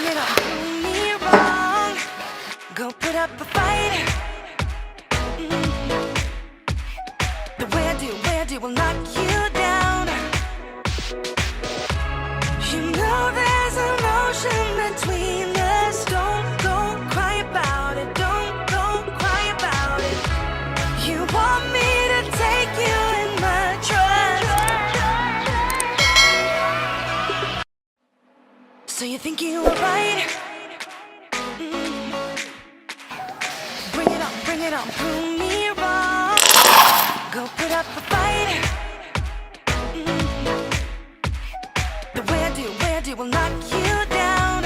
it on, prove me wrong. Go put up a fight. The way I do will knock you down. You know there's an ocean between us. Don't go cry about it. Don't go cry about it. You want me to take you in my trust. So you think you were right? Bring it on, prove me wrong. Go put up a fight. The way I do will knock you down.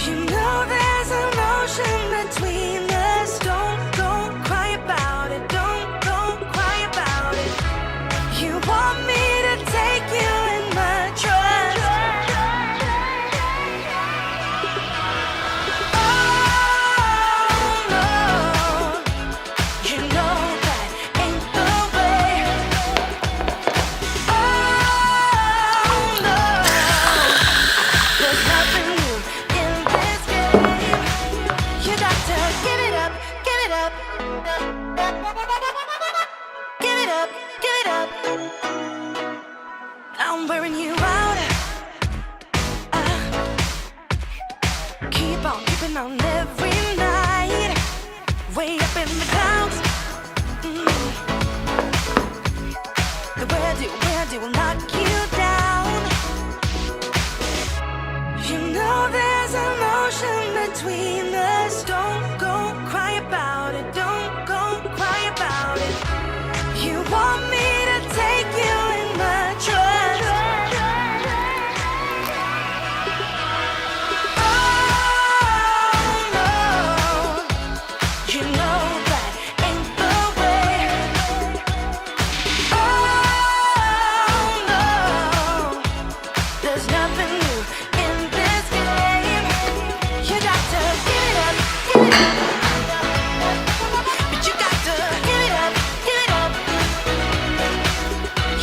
You know there's an ocean between us. Don't go cry about it. Don't go cry about it. You want me to take you in my trust. Oh no, you know that ain't the way. Oh no, there's nothing new in this game. You got to give it up, give it up. Give it up, give it up. I'm wearing you out. Keep on keeping on every night. Way up in the clouds. The way I do will knock you down. You know there's an ocean between us. Don't go cry about it. Don't go cry about it. You want me to take you in my trust. Oh no, you know that ain't the way. Oh no, there's nothing new in this game. You got to give it up, give it up. But you got to give it up, give it up.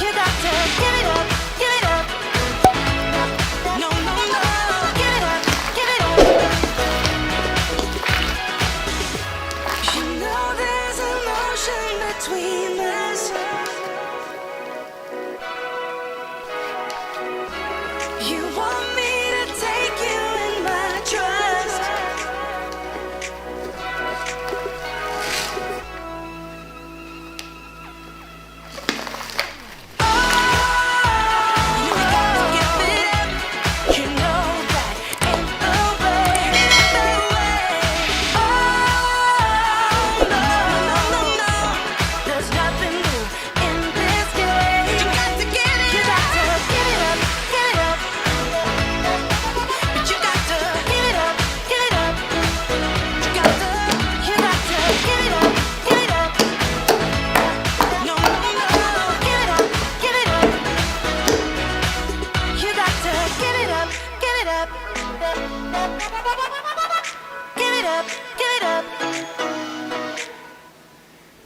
You got to give it up, give it up. No, no, no, give it up, give it up. You know there's an ocean between us. You want